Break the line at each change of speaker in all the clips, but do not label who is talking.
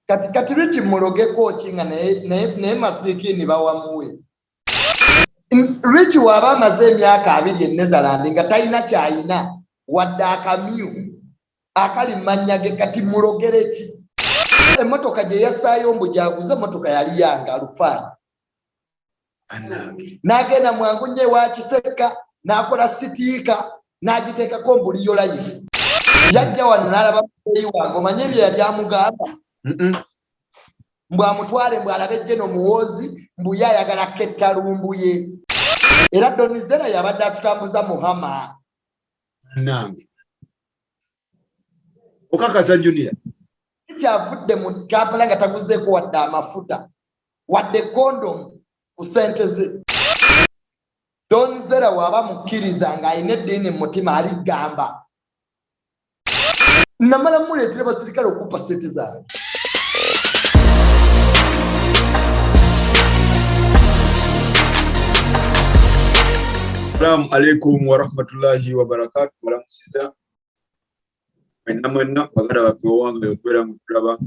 kati Rich Muroge coaching ne masikini bawamuwe. Rich waba amaze emyaka 2 e Netherlands nga talina kyayina wadde akamyu akali manyage kati mulogereki emotoka gye yasaayo mbu gyaguze emotoka yali yanga Alufani n'agenda mwangu nnyo ewa Kiseka n'akola sitiika n'agiteekako mbuliyo life yajja wano n'alaba muzeeyi wange omanye bye yali amugamba mbu amutwale mbu alabe Jeno Muhoozi mbu ye ayagala kettalumbu ye era Donizera yabadde atutambuza Muhama
nange okakasa Junior
kyavudde mu Kampala nga taguzeeko wadde amafuta wadde kondom ku ssente ze. Donizera waba mukkiriza nga alina eddiini mu mutima aligamba namala muleetera basirikale okuppa ssente zange.
Assalamu alaikum wa rahmatullahi wa barakatuh. Walamusiza mwenna baganda baffe owange okwera mu tulaba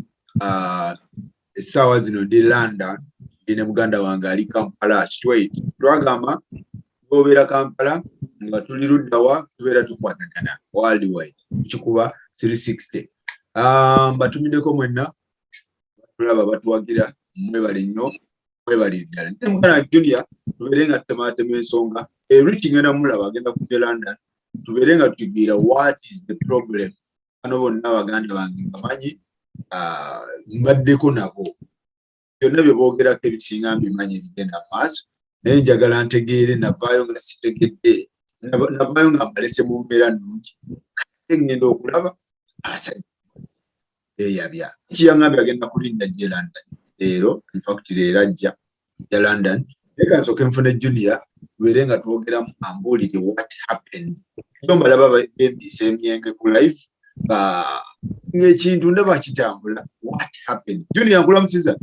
essaawa zino ndi London ne muganda wange ali Kampala straight. Twagamba obeera Kampala nga tuli luddawa tubeera tukwatagana worldwide kikuba 360. Mbatumiddeko mwenna tulaba batuwagira mwebale nnyo mwebale ddala. Ne muganda Junior tubeere nga tutematema ensonga Rich ngenda mulaba agenda kujja London tubeere nga tutegeera what is the problem. Bano bonna baganda bange bamanyi mbaddeko nabo byonna bye boogerako ebisinga mbimanyi bigenda maaso naye njagala ntegeere navaayo nga sitegedde navaayo nga mbalese mu mbeera nnungi kate ngenda okulaba asajja eyabya kiyaŋŋambye agenda kulinda jje London leero infact leero ajja ja London leka nsooke nfune Junior tubeere nga twogeramu ambuulire what happened yo mbalaba bembisa emyenge ku live ng'ekintu ndaba kitambula what happened. Junior nkulamusiza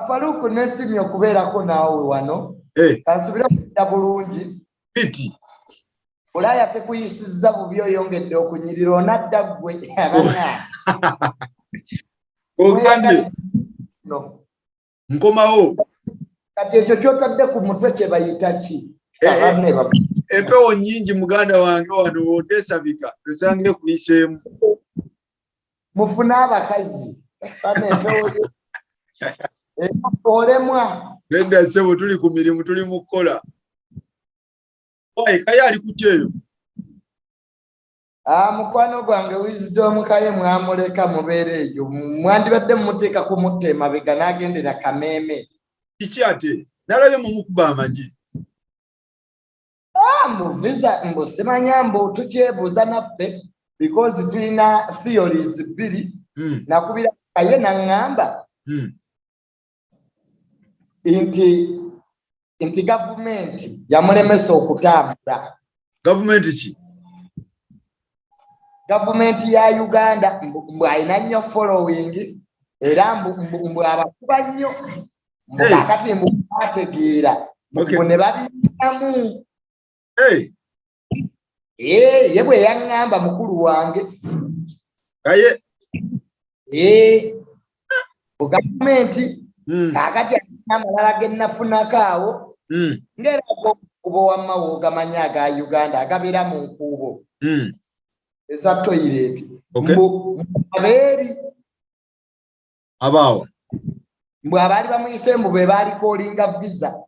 Faruku nesimye okubeerako naawe wano kansubira kudda bulungi
biti
Bulaya tekuyisizza bubi oyongedde okunyirira onadda ggwe abana
ogambye
no
nkomawo
kati ekyo kyotadde ku mutwe kye bayita ki
empewo nnyingi muganda wange wano otesabika osange ekuyiseemu
mufune abakazi olemwa
nedda ssebo tuli ku mirimu tuli mu kukola wayi kaye ali ku kyeyo
mukwano gwange Wisdom kaye mwamuleka mubeere eyo mwandibadde mumuteeka ku mutta emabega n'agendera Kameeme
kiki ate nalabye mumukuba amagi
muvisa mbu simanya mbu tukyebuuza naffe because tulina theories bbiri nakubira kaye naŋŋamba nti gavumenti yamulemesa okutambula.
Gavumenti ki?
Gavumenti ya Uganda mbu alina nnyo following era mbu abakuba nnyo kakati mbu bategeera mbu ne babiyitamu ye bwe yaŋŋamba mukulu wange
kaye
gavumenti kakati amalala ge nafunako awo ng'era kuba wamma w'ogamanyi aga Uganda agabeera mu nkuubo eza toilet mbu abeeri
abaawa
mbu abaali bamuyise mbu be baalikoolinga visa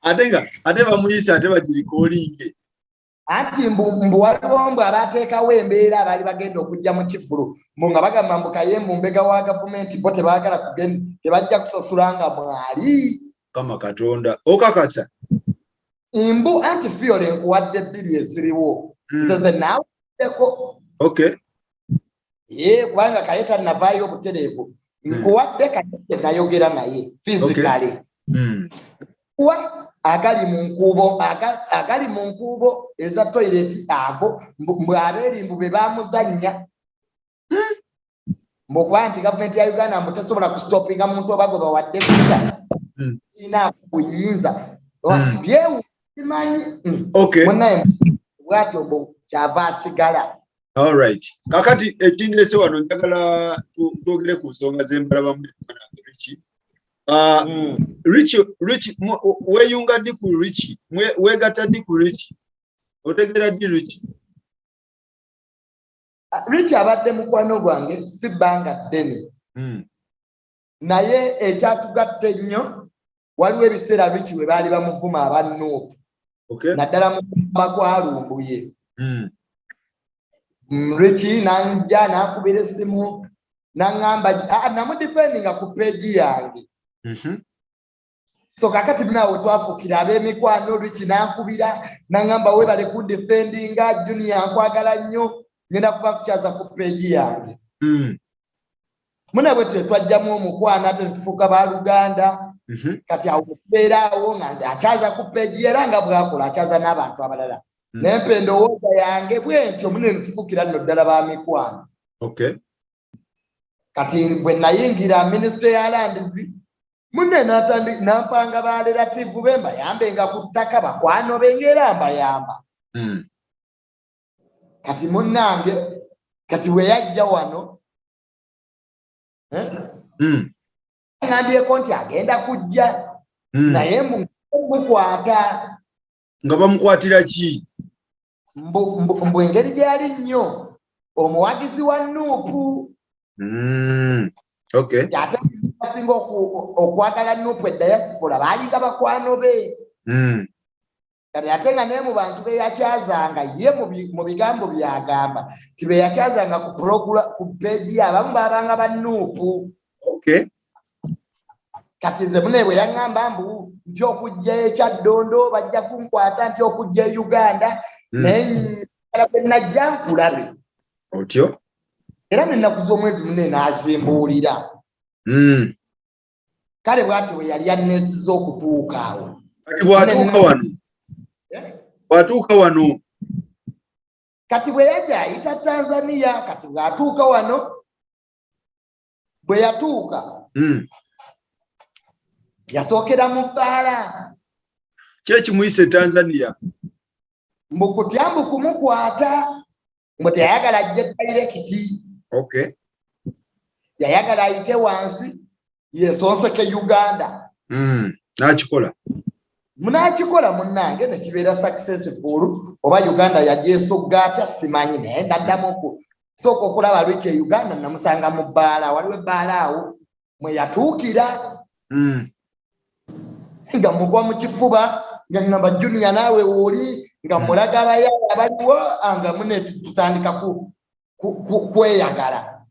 ate bamuyise ate bagirikoolinge
anti mbu waliwo mbu abateekawo embeera abaali bagenda okujja mu kivulu mbu nga bagamba mbu kaye mu mbega wa gavumenti bo tebaagala kugenda tebajja kusasula nga mwali
kama Katonda okakasa
mbu anti fiole nkuwadde bbiri eziriwo nze naawuddeko kubanga kaye tannavaayo obutereevu nkuwadde kate nayogera naye physically agali mu nkuubo eza toilet ago mbu abeeri mbu be baamuzannya mbu okuba nti gavumenti ya Uganda mbu tesobola kustopinga muntu oba gwe bawadde visa ina kuyinza byewu simanyi munaye bwatyo mbu kyava asigala
All right. Kakati ekindese wano njagala tuogere ku nsonga z'embalaba mu Richie. Richie weyunga ddi ku Richie? Wegatta ddi ku Richie? Otegera ddi Richie?
Richie abadde mukwano gwange si bbanga ddene. Naye ekyatugatta ennyo waliwo ebiseera Richie we baali bamuvuma abannuupu.
Okay.
Naddala mu bakwalumbuye. Richie nanja nakubira essimu nangamba namudifendinga ku peegi yange. So kakati nawe twafukira ab'emikwano Richie nankubira nangamba webale kundifendinga Junior nkwagala nnyo ngenda kuba kukyaza ku peegi yange. Muna bwe twajjamu omukwano ate netufuuka baluganda. Kati awo okubeeraawo nga akyaza ku peegi era nga bwakola akyaza n'abantu abalala. Nempe ndowooza yange bwentyo mune netufuukira nno ddala ba mikwano.
Okay.
Kati bwe nayingira Ministry ya Lands mune nampanga ba relative be mbayambenga ku ttaka bakwano bengera mbayamba. Kati munnange kati we yajja wano ngambyeko nti agenda kujja naye mukwata.
Nga bamukwatira ki?
Mbu engeri gyali nnyo omuwagizi wa Nuupu.
Okay.
Ate asinga okwagala Nuupu ediaspora baalinga bakwano be. Kati ate nga naye mu bantu be yakyazanga ye mu bigambo byagamba ti be yakyazanga ku peegi abamu baabanga ba Nuupu.
Okay.
Kati nze mune bwe yaŋŋamba mbu nti okujja ekyaddondo bajja kunkwata nti okujja e Uganda naye bwe najja nkulabe.
Otyo?
Era n'ennaku z'omwezi mune n'azimbuulira. Kale bw'ati bwe yali anneesiza okutuuka awo.
Kati bw'atuuka wano.
Kati bwe yajja ayita Tanzania kati bw'atuuka wano bwe yatuuka yasookera mu bbaala.
Kyekimuyise Tanzania?
Mbu kutya mbu kumukwata mbu teyayagala ajje direct.
Okay.
Yayagala ayite wansi yesonseke Uganda.
N'akikola?
Munakikola munnange ne kibeera successful oba Uganda yagyesogga atya simanyi naye ndaddamu sooka okulaba lwekyo e Uganda namusanga mu bbaala. Waliwo ebbaala awo mwe yatuukira. Nga mugwa mu kifuba nga ngamba Junior naawe woli nga mulaga abayala abaliwo nga mune tutandika kweyagala.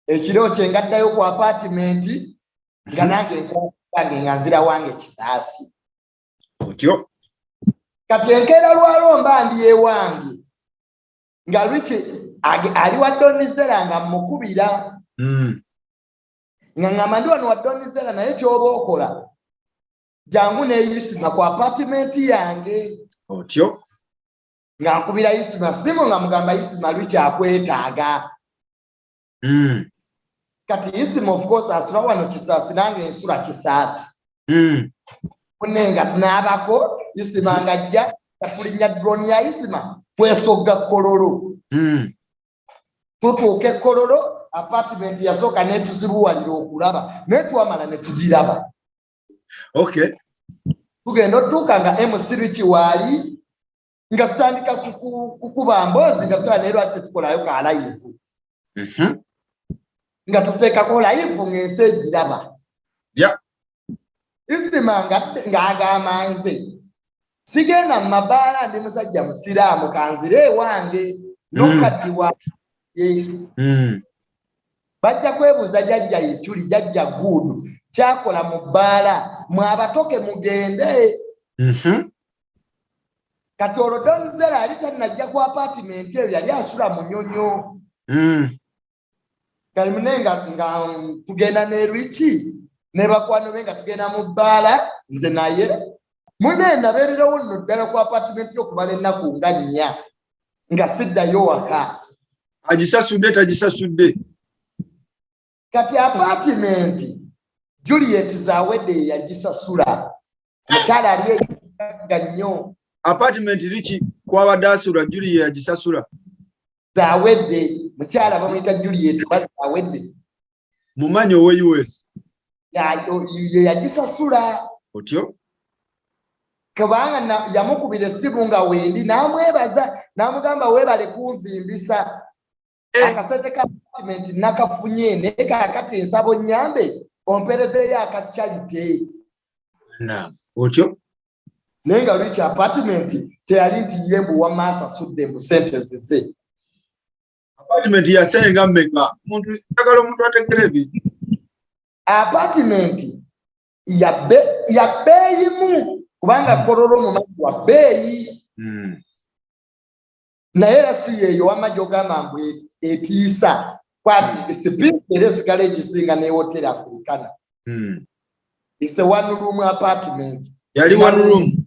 Ekiro kye ngaddayo ku apartment nga nange nkange nga nzira wange Kisaasi.
Otyo?
Kati enkeera lwalomba ndi ewange nga Richie ali wa Donizera nga mukubira. Nga ngamba ndi wano wa Donizera naye kyoba okola jangu neeyisima ku apartment yange.
Otyo?
Nga nkubira Isima simu nga mugamba Isima Richie akwetaaga. Kati Isima of course asula wano Kisaasi nange nsula Kisaasi. Kunenga tunaabako Isima nga ajja tulinnya drone ya Isima twesogga Kololo. Tutuuka Kololo apartment yasooka netuzibuwalira okulaba naye twamala ne tugiraba.
Okay.
Tugenda otuuka nga MC Richie waali nga tutandika kukuba mboozi nga tutwala neero ate tukolayo ka live. Nga tuteekako live ng'ensi egiraba. Isima ng'agamba nze sigenda mu mabaala ndi musajja musiraamu kanzire ewange nokati wange. Bajja kwebuuza jjajja Ichuli jjajja Guudu kyakola mu bbaala mwabatoke mugende. Kati olwo Donizera yali tannajja ku apartment eyo yali asula mu Nnyonyo. Kali munenga nga tugenda ne Richie ne bakwano be nga tugenda mu bbaala nze naye mune nabeererawo nno ddala ku apartment yo kumala ennaku nga 4 nga siddayo waka.
Agisasudde tagisasudde?
Kati apartment Juliet Zawede yagisasula. Akyala ali eyagga nnyo.
Apartment Richie kwabadde asula Juliet yagisasula?
zawedde mukyala bamuyita Juliet zawedde
mumanyi owe US
yagisasula
otyo
kubanga yamukubira essimu nga wendi n'amwebaza n'amugamba weebale kunvimbisa akasente ka apartment nakafunye naye kaakati ensabo nnyambe omperezeeyo akakyalite
otyo
naye nga Rich apartment teyali nti ye mbu wamaaso asudde mu sente ze
apartment yasenga mmeka omuntu ayagala omuntu ategere ebintu
apartment ya bbeeyi mu kubanga kololo mu maji wa bbeeyi naye era si yeeyo wamajja ogamba mbu etiisa kwati sipiika era esigala egisinga ne hoteri Africana it's a one room apartment
yali one room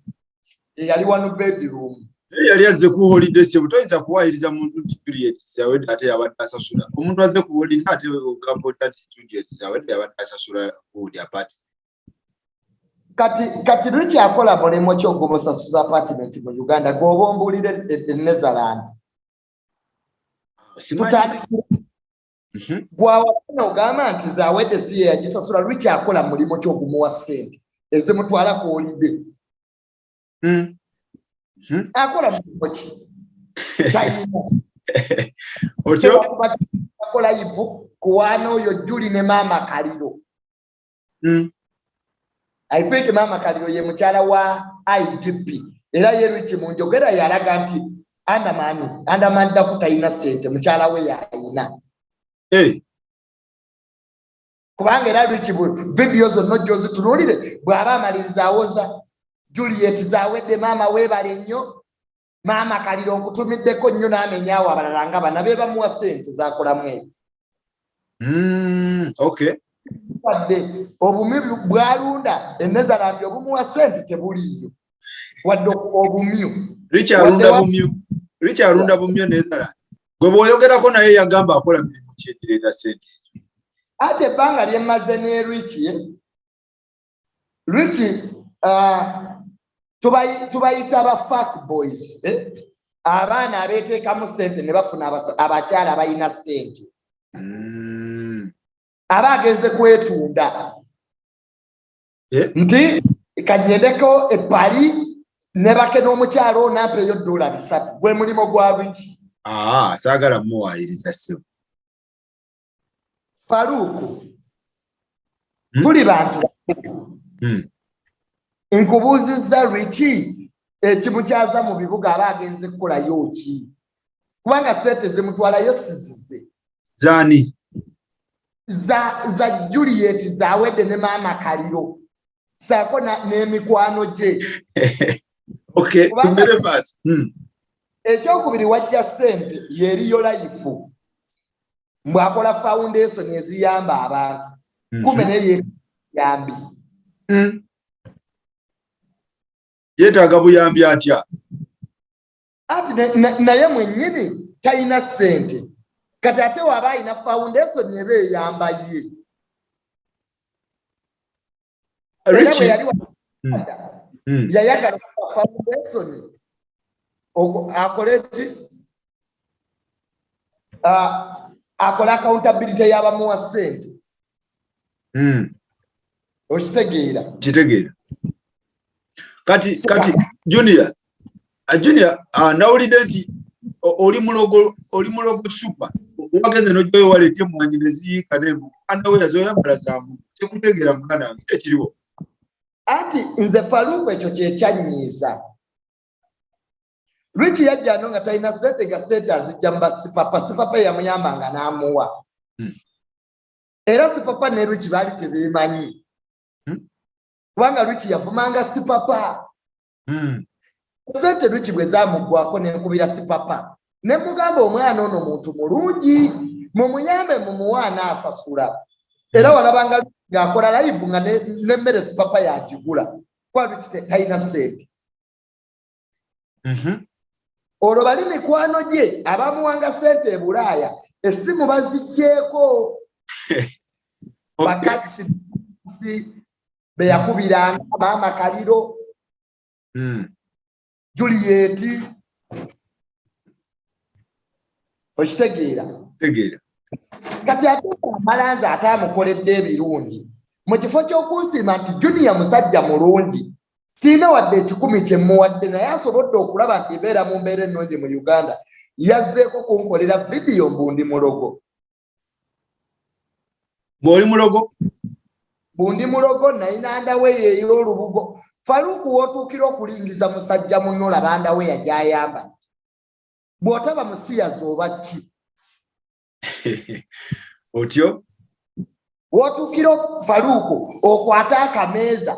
yali one bedroom
yali azze ku holiday se butoyinza kuwayiriza muntu nti Juliet zawedde ate yabadde asasula omuntu azze ku holiday ate ogamba nti Juliet zawedde yabadde asasula good apartment
kati Rich akola mulimo ki ogubusasuza apartment mu Uganda gw'obombuulire Netherland gwawafuna ogamba nti zawedde si ye yagisasula Rich akola mulimo ki ogumuwa ssente ezimutwala ku holiday akola mulimo ki tayina
otyo
akola ivu kuwaana oyo Juli ne Maama Kaliro I think Maama Kaliro ye mukyala wa IGP era ye Rich mu njogera yalaga nti Andamani dakutayina ssente mukyala we yayina kubanga era Rich video zonna ojja ozitunuulire bw'aba amaliriza awoza Juliet zawedde maama weebale nnyo Maama Kaliro nkutumiddeko nnyo n'amenyaawo abalala nga bana be bamuwa ssente zakolamu ebyo
okay
wadde obumi bwalunda Netherland obumuwa ssente tebuliiyo wadde obumyu
Rich alunda bumyu Netherland gwe bw'oyogerako naye yagamba akola mirimu ki egireeta ssente
ate ebbanga lyemmaze ne Rich tubayita aba fuck boys abaana abeeteekamu ssente ne bafuna abakyala abalina ssente aba agenze kwetunda nti kagendeko epali ne bake n'omukyala onampeeyo $300 gwe mulimo gwa Rich
saagala muwayiriza ssebo
Faruku tuli bantu nkubuuzizza Rich ekimukyaza mu bibuga aba agenze kukolayo ki kubanga ssente zimutwalayo sizize
zaani
za Juliet zawedde ne Maama Kaliro saako n'emikwano gye ekyokubiri wajja ssente yeriyo life mbwakola foundation eziyamba abantu kumbe naye yambi
yeetaaga buyambi atya
ati naye mwennyini talina ssente kati ate waba alina foundation eba eyamba ye yali yayagala foundation akole ki akola accountability y'abamuwa ssente okitegeera
kati Junior nawulidde nti oli mulogo super wagenze n'ojjayo waleeta emmwanyi ne ziyiika n'embu andawe zoyambala zambu sikutegeera muganda wange ekiriwo
anti nze Faruku ekyo kyekyanyiisa Rich yajja no nga talina ssente nga ssente azijja mu basipapa yamuyambanga n'amuwa era sipapa ne Rich baali tebeemanyi kubanga Rich yavumanga sipapa ssente Rich bwe zaamugwako n'enkubira sipapa ne mugamba omwana ono muntu mulungi mumuyambe mumuwaana asasula era walabanga ng'akola live nga n'emmere sipapa yagigula kuba Rich talina ssente olwo bali mikwano gye abamuwanga ssente e Bulaaya essimu baziggyeko bakatisi be yakubiranga Maama Kaliro Juliet okitegeera
tegeera
kati ate amalanzi atamukoledde ebirungi mu kifo ky'okunsiima nti Junior musajja mulungi sirina wadde 10 kye muwadde naye asobodde okulaba nti mbeera mu mbeera ennungi mu Uganda yazzeeko kunkolera vidiyo mbundi mulogo
bw'oli mulogo
bundi mulogo nayina ndaweya ey'olubugo Faruku wootuukira okulingiza musajja munno laba ndaweya gy'ayamba bw'otaba musiyazi oba ki
otyo
wootuukira Faruku okwata akameeza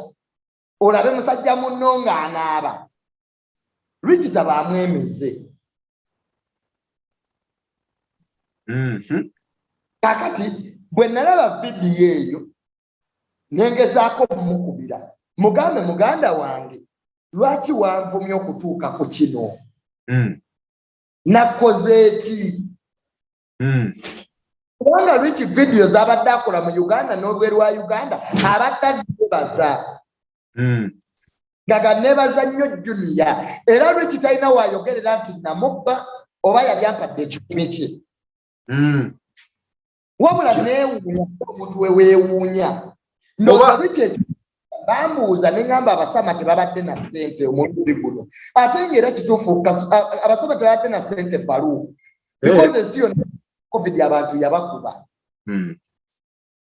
olabe musajja munno ng'anaaba Richita baamwemize kakati bwe nalaba vidiyo eyo nengezaako mukubira mugambe muganda wange lwaki wanvumye okutuuka ku kino nakoze eki kubanga lwiki vidiyo z'abadde akola mu Uganda n'olwe lwa Uganda abadde agebaza ngaga nebaza nnyo Junior era lwiki talina waayogerera nti namubba oba yali ampadde ekikumi kye wabula neewuunya omuntu we weewuunya ndowooza lwiki bambuuza ne ngamba abasama tebabadde na ssente omulundi guno ate ng'era kituufu abasama tebabadde na ssente Faruku because ensi yonna covid abantu yabakuba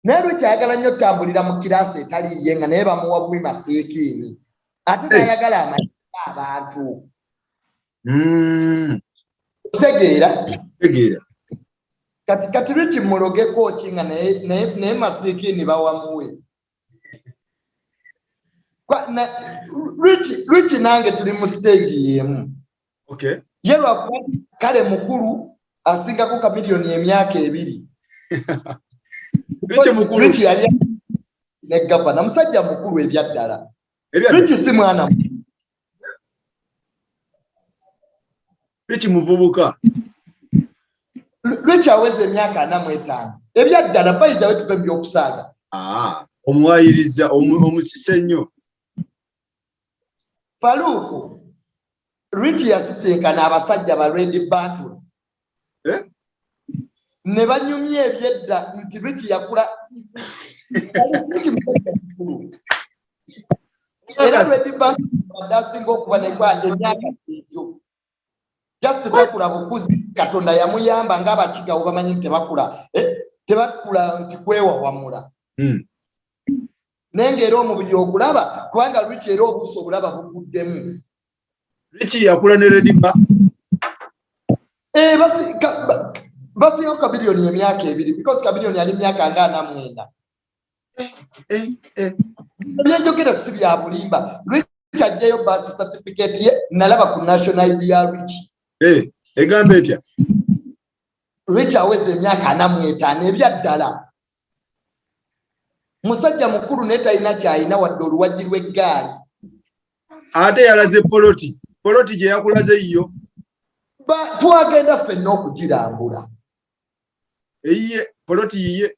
naye lwiki ayagala nnyo otambulira mu kiraasi etaliiye nga naye bamuwa bwi masiikiini ate n'ayagala amayinja abantu
tegeera
kati lwiki mulogeko ki nga naye masiikiini bawamuwe lwiki nange tuli mu stage y'emu ye lwakuba kale mukulu asingako kamiliyoni emyaka 2 lwiki yali ne gavana musajja mukulu ebyaddala lwiki si mwana
lwiki muvubuka
lwiki aweza emyaka 45 ebyaddala bayidawe tuve mu byokusaaga
omuwayiriza omusise nnyo
Faruku lwiki yasisinkana abasajja ba Red Bantu ne banyumya ebyedda nti lwiki yakula era Red Bantu badasinga okuba ne kwanja emyaka egyo just bakula bukuzi Katonda yamuyamba ng'abakigawo bamanyi tebakula nti kwewawamula naye ng'era omubiri ogulaba kubanga lwiki era obuuso obulaba buguddemu
lwiki yakula ne Rediba
basinga Kabiliyoni emyaka 2 because Kabiliyoni ali myaka nga 49 byenjogera si bya bulimba lwiki ajjayo birth certificate ye nalaba ku national ID ya lwiki
egamba etya
lwiki aweza emyaka 45 ebyaddala musajja mukulu naye talina kyayina wadde oluwajji lw'eggaali
ate yalaze poloti gye yakulaze yiyo
twagenda ffenna okugirambula
eyiye poloti yiye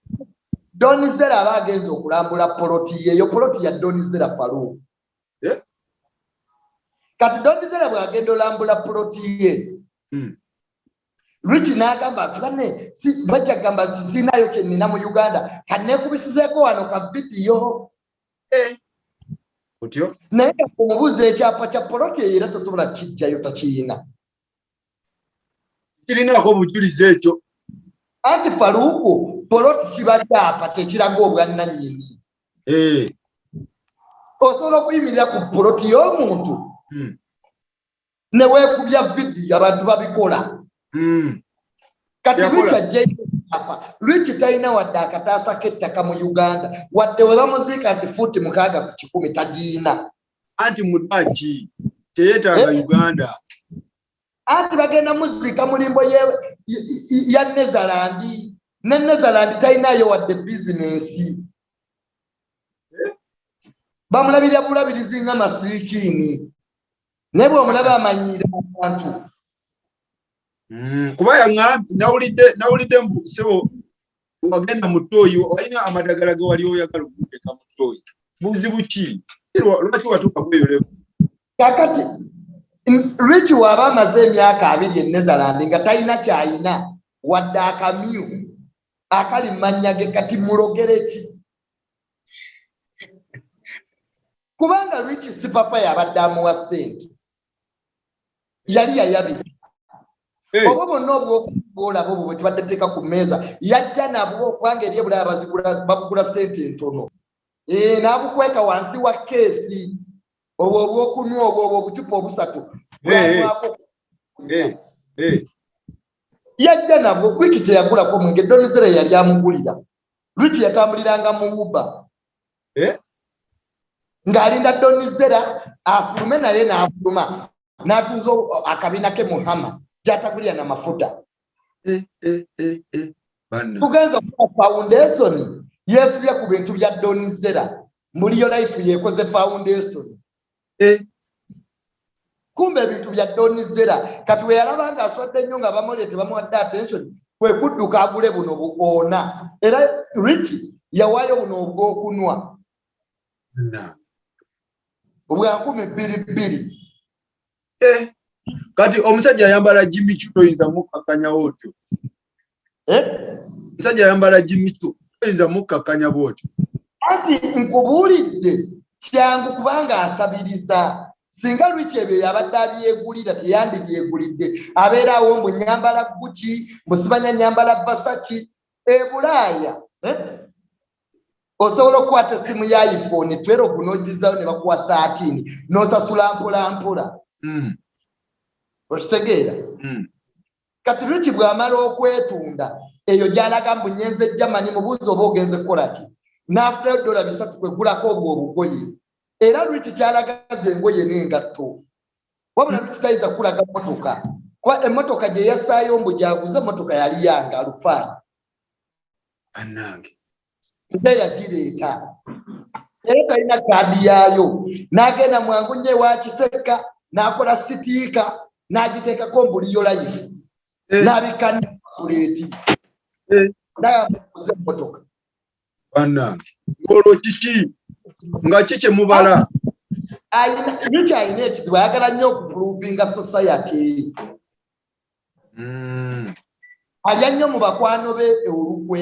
Donizera aba agenza okulambula poloti yeyo poloti ya Donizera Faruku kati Donizera bw'agenda olambula poloti ye lwiki n'agamba nti banne bajja kugamba nti sinayo kye nnina mu Uganda kanneekubisizeeko wano ka vidiyo
otyo
naye okumubuuza ekyapa kya poloti eyo era tosobola kijjayo takiyina
kirinaako bujulizi ekyo
anti Faruku poloti kiba kyapa tekiraga obwannannyini osobola okuyimirira ku poloti y'omuntu ne weekubya vidiyo abantu babikola kati lwiki ajjayo lwiki talina wadde akataasa k'ettaka mu Uganda wadde we bamuziika nti fuuti 6 ku 10 tagiina
anti mudaki teyeetaaga Uganda
anti bagenda muziika mulimbo ya Netherland ne Netherland talinayo wadde bizinensi bamulabirira bulabirizi nga masiikiini naye bw'omulaba amanyiira abantu
kuba nawulidde sebo wagenda mu ttooyi olina amadagala ge wali oyagala okuteka mu ttooyi buzibu ki lwaki watuuka kweyolevu
kakati lwiki waba amaze emyaka 2 e Netherland nga talina kyayina wadde akamyu akali mannya ge kati mulogereki kubanga Rich si papa yabadde amuwa ssente yali yayabika obwo bonna obwolaba obwo bwe tubadde teeka ku mmeeza yajja nabwo okubanga eri ebulaya babugula ssente entono n'abukweka wansi wa keesi obwo obwokunywa obwo obucupa obusatu bwanywako yajja nabwo wiki teyagulako mwenge Donizera yali amugulira Rich yatambuliranga mu Uber ng'alinda Donizera afulume naye n'afuluma n'atuuza akabina ke Muhammad gy'atagulira na mafuta tugenza okuba foundation yeesibye ku bintu bya Donizera mbuliyo life yeekoze foundation kumbe ebintu bya Donizera kati we yalaba nga aswadde nnyo nga bamuleete bamuwadde attention kwe kudduka agule buno buona era Rich yawaayo buno obw'okunywa obwa 2,200
kati omusajja ayambala Jimmy Choo toyinza mukkakanya bwotyo omusajja ayambala Jimmy Choo toyinza mukkakanya bwotyo
anti nkubuulidde kyangu kubanga asabiriza singa Rich ebyo yabadde abyegulira teyandibyegulidde abeerawo mbu nyambala Gucci musibanya nyambala Versace Bulaaya osobola okukwata essimu ya iPhone 12 n'ogizayo ne bakuwa 13 n'osasula mpolampola okitegeera kati Rich bw'amala okwetunda eyo gy'alaga mbu nyenze Germany mubuuzi oba ogenze kukola ki n'afulayo $300 kwegulako obwo obugoye era Rich kyalagaza engoye n'engatto wabula Rich tayinza kulaga mmotoka kuba emmotoka gye yassaayo mbu gyaguze emmotoka yali yange alufaani
annange
nte yagireeta era talina kaadi yaayo n'agenda mwangu nnyo ewa Kiseka n'akola sitiika n'agiteekako mbuliyo life n'abikka neeti n'ayamuguza emmotoka
bannange olwo kiki nga kike mubala
Rich alina ekizibu ayagala nnyo okupuluvinga society alya nnyo mu bakwano be olukwe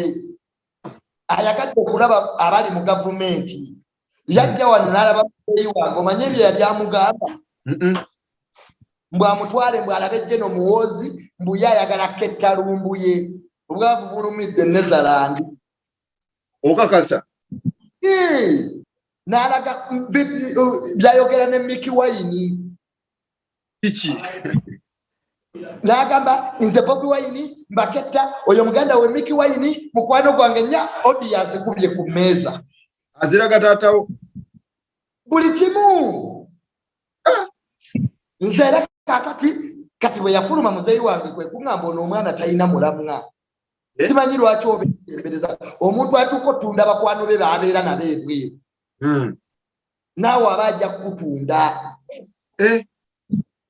ayagadde okulaba abali mu gavumenti yajja wano n'alaba muzeeyi wange omanye ebyo yali amugamba mbu amutwale mbu alabe Jeno Muhoozi mbu ye ayagala kettalumbu ye obwavu bulumidde Netherland
okakasa
n'alaga byayogera ne Mickey Wine
kiki
n'agamba nze Bobi Wine mbaketta oyo muganda we Mickey Wine mukwano gwange nya odi yazikubye ku mmeeza
aziraga taatawo
buli kimu nze era kati bwe yafuluma muzeeyi wange kwe kuŋŋamba ono omwana talina mulamwa simanyi lwaki obeebereza omuntu atuuka otunda bakwano be baabeera nabo ebweru naawe aba ajja kukutunda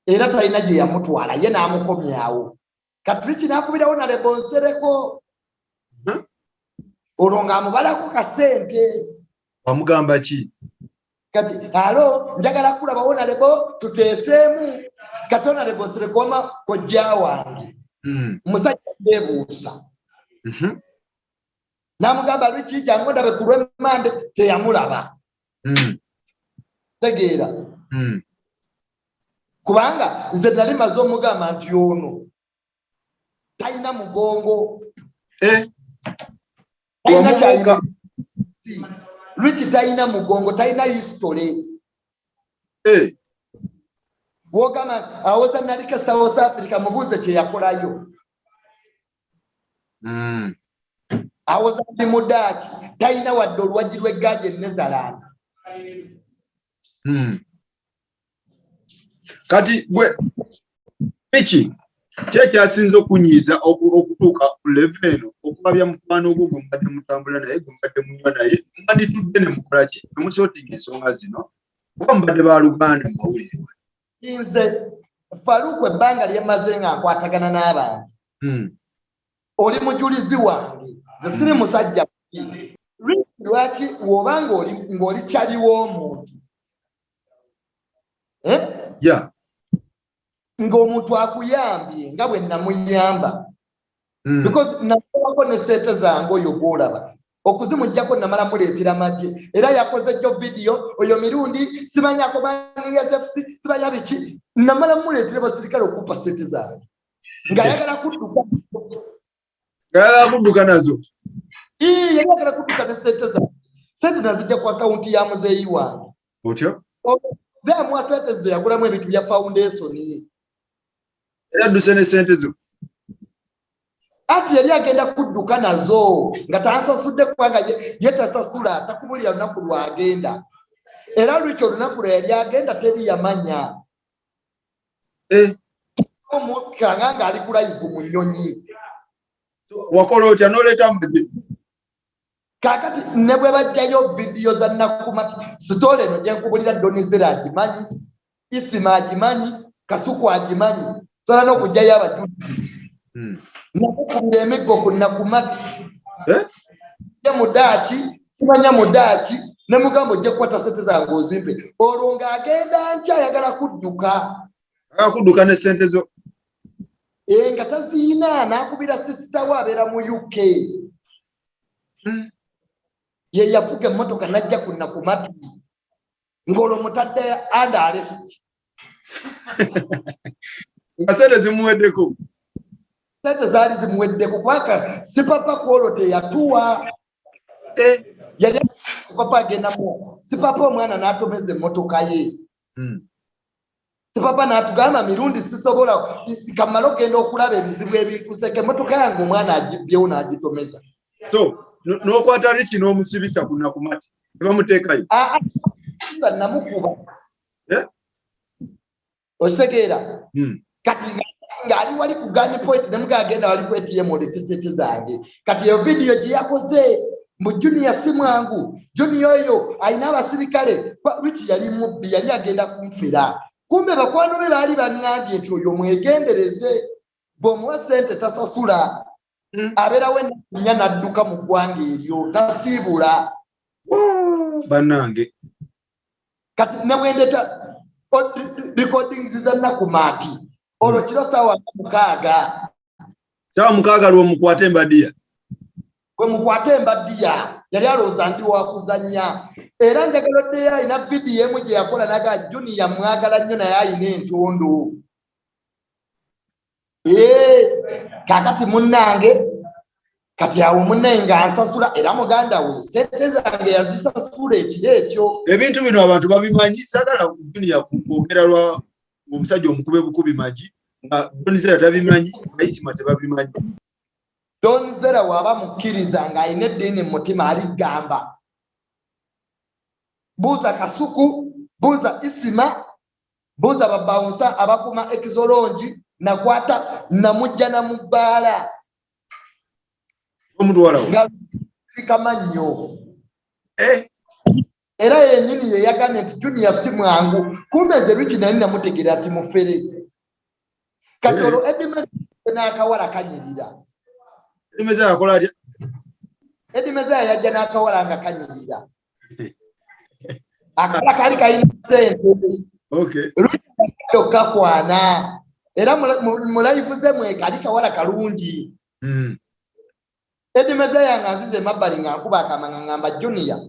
era talina gye yamutwala ye n'amukomyawo kati Rich n'akubirawo na lebonsereko olwo ng'amubalako kasente
wamugamba ki
kati alo njagala kulabawo na lebo tuteeseemu kati ona lebonsereko wama kojja wange musajja yeebuusa n'amugamba Rich jangu ndabe ku lw'emmande teyamulaba tegeera kubanga nze nali maze omugamba nti ono talina mugongo talina kyalina Rich talina mugongo talina history wogamba awoza nalika South Africa mubuuze kye yakolayo awoza ndi mudaaki talina wadde oluwaggi lw'eggaali e Netherland
kati gwe piki kyekyasinza okunyiiza okutuuka ku level eno okubabya mukwano ogwo gwe mbadde mutambula naye gwe mbadde munywa naye mbaditudde ne mukola ki nemusootinga ensonga zino kuba mbadde baluganda mu mawulire
nze Faruku ebbanga lyemaze nga nkwatagana n'abantu oli mujulizi wange nze siri musajja lwaki woba ng'oli kyali w'omuntu ng'omuntu akuyambye nga bwe namuyamba because nakwako ne state zango yogolaba okuzimujjako namala muleetera maje era yakoze jo video oyo mirundi simanya ko bani SFC simanya biki namala muleetera basirikale okupa state zango ngayagala kudduka
nazo
yagala kudduka ne state zango sente nazijja ku account ya muzeeyi wange
otyo
ze mwa sente ze yagulamu ebintu bya foundation
era dusene sente zo
ati yali agenda kudduka nazo nga tansasudde kubanga yetasasula takubulira lunaku lwagenda era lwekyo olunaku lwe yali agenda teri yamanya omukanga nga ali ku live mu nnyonyi
wakola otya n'oleeta mudde
kakati ne bwe bajjayo vidiyo za Nakumati sitole eno gye nkubulira Donizera agimanyi Isima agimanyi Kasuku agimanyi sala n'okujjayo abajulizi nakukubira emiggo ku Nakumati mudaaki simanya mudaaki ne mugambo ojja kukwata sente zange ozimpe olwo ng'agenda nkya ayagala kudduka
ne sente zo
nga taziina n'akubira sisita we abeera mu UK ye yafuga emmotoka najja ku Nakumati ng'olwo mutadde under arrest
nga sente zimuweddeko
sente zaali zimuweddeko kubanga sipapa kwolwo teyatuwa yali sipapa agendamu sipapa omwana n'atomeza emmotoka ye sipapa n'atugamba mirundi sisobola kamala okgenda okulaba ebizibu ebintuseka emmotoka yange omwana agibyewo n'agitomeza
n'okwata Rich n'omusibisa ku Nakumati ne bamuteekayo
namukuba ositegeera kati ng'ali wali ku gun point ne mugagenda wali ku ATM olete sente zange kati eyo vidiyo gye yakoze mu Junior Simwangu Junior oyo alina abasirikale Rich yali mubbi yali agenda kumfira kumbe bakwano be baali bangambye nti oyo mwegendereze bw'omuwa sente tasasula abeerawo ennya n'adduka mu ggwanga eryo tasiibula
bannange
kati ne bwendeta recordings za Nakumati olwo kiro saawa 6
saawa 6 lwo mukwate embadiya
gwe mukwate embadiya yali alowooza ndi wakuzannya era njagala oddeyo alina vidiyo emu gye yakola naga Junior mwagala nnyo naye alina entondo kakati munnange kati awo munnange ng'ansasula era muganda we sente zange yazisasula ekiro ekyo
ebintu bino abantu babimanyi sagala Junior kwogera lwa omusajja omukube bukubi magi nga Donizera tabimanyi Isima tebabimanyi
Donizera waba mukkiriza ng'alina eddiini mu mutima aligamba buuza Kasuku buuza Isima buuza babawunsa abakuma ekizolongi nakwata namujja namubbaala
omutwalawo
nga kamannyo era yennyini ye yagambye nti Junior Simwangu kumbe nze Rich nali namutegera ati mufere kati olwo Edimeza n'akawala kanyirira
Edimeza yakola atya
Edimeza yajja n'akawala nga kanyirira akawala kaali kalina sente Rich kakwana era mu live ze mwekali kawala kalungi Edimeza yange anzize emabbali ng'ankuba akamanga ngamba Junior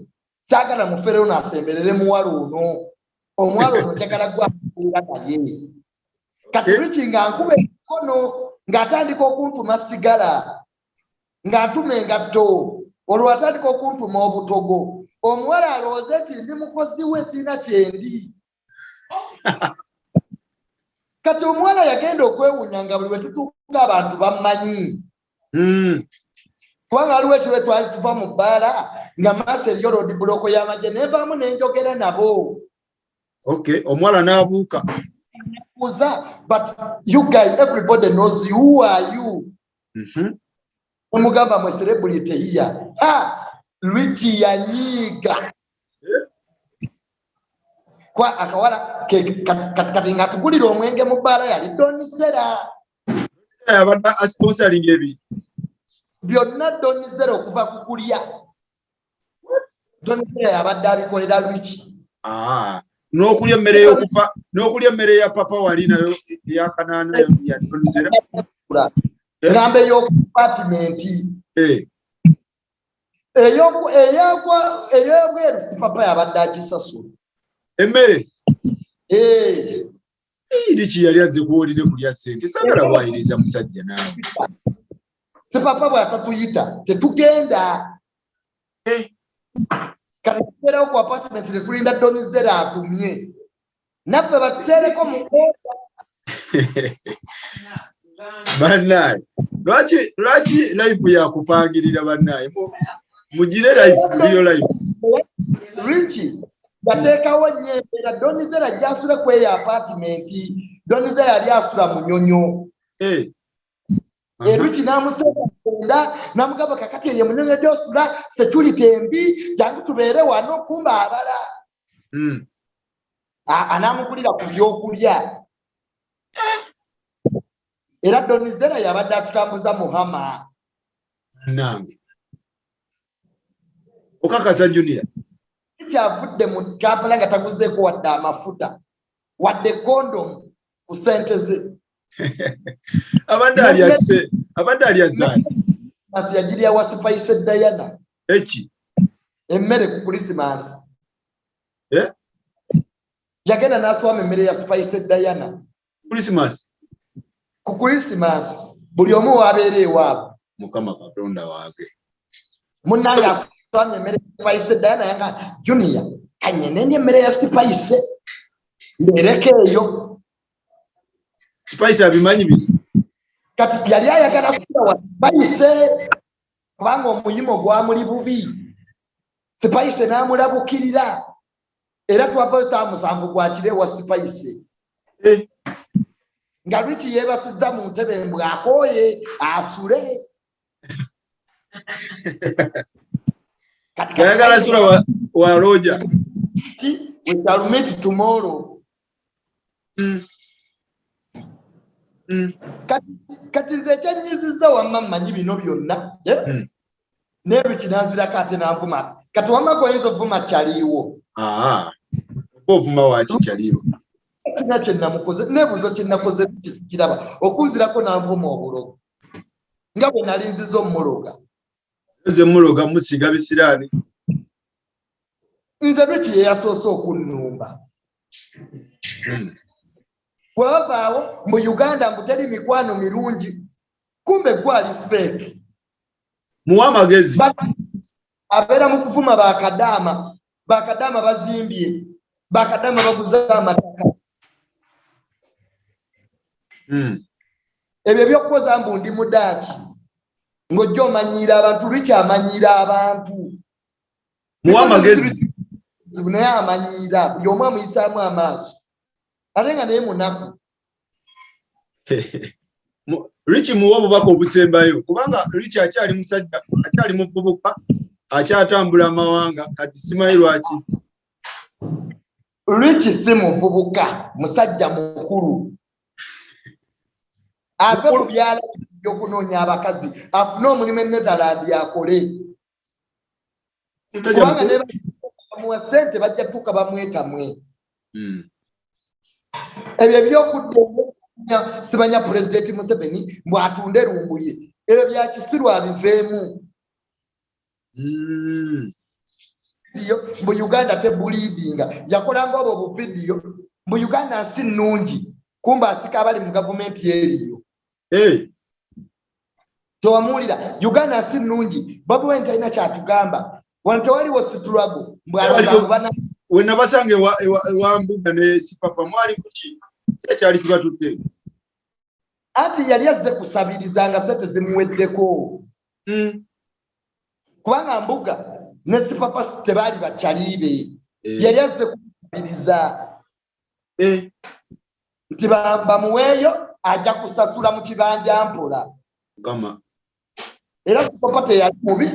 saagala mufere ono asemberere muwala ono omuwala ono njagala gwakuira naye kati Rich ng'ankuba emikono ng'atandika okuntuma sigala ng'antuma engatto olwo atandika okuntuma obutogo omuwala alowooze nti ndi mukozi we sirina kyendi kati omuwala yagenda okwewunya nga buli we tutuuka abantu bammanyi kubanga waliwo ekiro twali tuva mu bbaala nga maaso eriyo road block y'amagye nenvaamu nenjogera nabo
omwala n'abuuka
but you guys everybody knows you. Who are you? Omugamba mwe celebrity here Rich yanyiga kwa akawala kati nga tugulira omwenge mu bbaala yali Donizera
abadde asponsoring ebi
byonna Donizera okuva ku kulya Donizera yabadde abikolera Rich
n'okulya emmere y'okupa n'okulya emmere ya papa wali nayo ya kanaana ya Donizera
Ng'ambe y'apartment ey'obweru si papa yabadde agisasula
emmere Rich yali azze kuwulire kulya ssente sagala bwayiriza musajja naawe
si papa bw'atatuyita tetugenda kati tubeerewo ku apartment tetulinda Donizera atumye naffe batuteereko mu koosa
bannaye lwaki life yakupangirira bannaye mugire life liyo life
Rich yateekawo nnyo embeera Donizera gy'asula ku eyo apartment Donizera yali asula mu Nnyonyo Rich n'amuseera n'amugamba kakati eyo Munyonyo gy'osula security embi jangu tubeere wano kumba abala anaamugulira ku byokulya era Donizera yabadde atutambuza Muhama
nange okakasa Junior
kyavudde mu Kampala nga taguzeeko wadde amafuta wadde condom ku ssente ze
abadde ali azaani
yagirya wa Spice Diana
eki
emmere ku Christmas yagenda n'aswama emmere ya Spice Diana ku Christmas buli omu wabeera ewaabwe
Mukama Katonda wange
munnange aswamye emmere ya Spice Diana yanga Junior kanye nendya emmere ya Spice ndereka eyo
Spice abimanyi bino
kati yali ayagala kuba wa Spice kubanga omuyimo gwamuli bubi Spice n'amulabukirira era twava saa musanvu gwakire wa Spice nga Rich yeebasizza mu ntebe mbwakooye asule kati
ayagala sula wa Roja
we shall meet tomorrow kati nze ekyenyizizza wamma mmanyi bino byonna ne Rich n'azirako ate n'anvuma kati wamma goyinza ovuma kyaliiwo
ovuma waki kyaliiwo
tina kyennamukoze nebuzo kyennakoze kiraba okunzirako n'anvuma obulogo nga bwe nali nziza omuloga
nze muloga musiga bisiraani
nze Rich ye yasoose okunnumba bwabaawo mu Uganda mbu teri mikwano mirungi kumbe gwali fake
muwa amagezi
abeera mu kuvuma bakadaama bazimbye bakadaama baguza amataka ebyo ebyokukoza mbu ndi mudaaki ng'ojja omanyiira abantu Rich amanyiira abantu
muwa amagezi
naye amanyiira buli omu amuyisaamu amaaso ate nga naye munaku
Rich muwa obubaka obusembayo kubanga Rich akyali musajja akyali muvubuka akyatambula amawanga kati simanyi lwaki
Rich si muvubuka musajja mukulu ave mu byala by'okunoonya abakazi afune omulimu e Netherland akole kubanga ne bamuwa ssente bajja tuuka bamwetamwe ebyo ebyokudda sibanya Pulezidenti Museveni mbw'atunde lumbuye ebyo bya kisiru abiveemu mbu Uganda tebuliidinga yakolanga obwo buvidiyo mbu Uganda nsi nnungi kumba asika abali mu gavumenti eriyo tewamuwulira Uganda nsi nnungi Bobi Wine talina kyatugamba wano tewaliwo situlwago mbwalabana
wena basange wa Mbuga ne Sipapa mwali kuki ekyali kibatutte
ati yali azze kusabiriza nga ssente zimuweddeko kubanga Mbuga ne Sipapa tebaali bakyaliibe yali azze kusabiriza nti bamuweeyo ajja kusasula mu kibanja mpola era Sipapa teyali mubi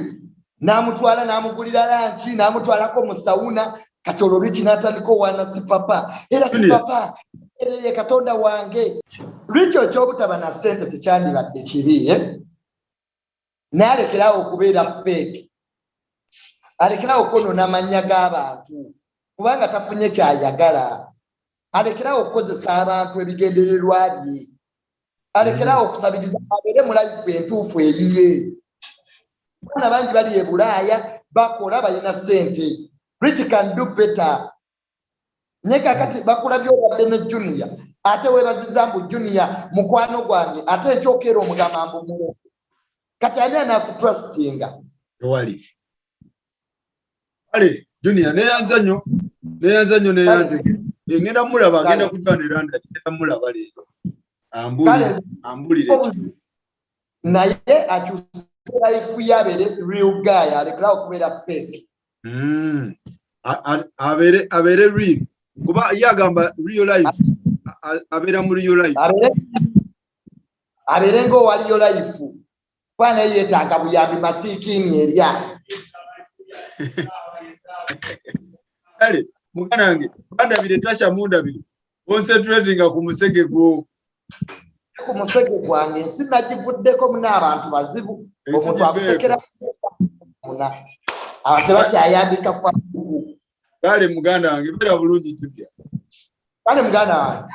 n'amutwala n'amugulira lanchi n'amutwalako mu sawuna kati olwo Rich n'atandika owaana Sipapa era Sipapa ye Katonda wange Rich ekyobutaba na ssente tekyandibadde kibi naye alekerawo okubeera fake alekerawo okwonoona amannya g'abantu kubanga tafunye kyayagala alekerawo okukozesa abantu ebigendererwa bye alekerawo okusabiriza abeere mu life entuufu eriye. Bana bangi bali e Bulaaya bakola balina ssente. Rich can do better. Nyeka kati bakulabye obadde ne Junior ate webaziza mbu Junior mukwano gwange ate ekyokero omugamba mbu mulo kati ani anakutrustinga
wali ale Junior neyanza ngenda mulaba agenda kujana Rwanda ngenda mulaba leero ambulire
naye akyusa life yabere real guy alekerawo kubeera fake.
Abere real kuba yagamba real life abera muri real life
abere ngo wali real life bwana yetanga buyambi masikini erya
ale mukanange banda bile tasha munda bile concentrating ku musege gwo
ku musege gwange sinakivuddeko muna abantu bazibu omuntu akusekera muna abantu bakyayambika Facebook.
Kale muganda wange bera bulungi Junior.
Kale muganda wange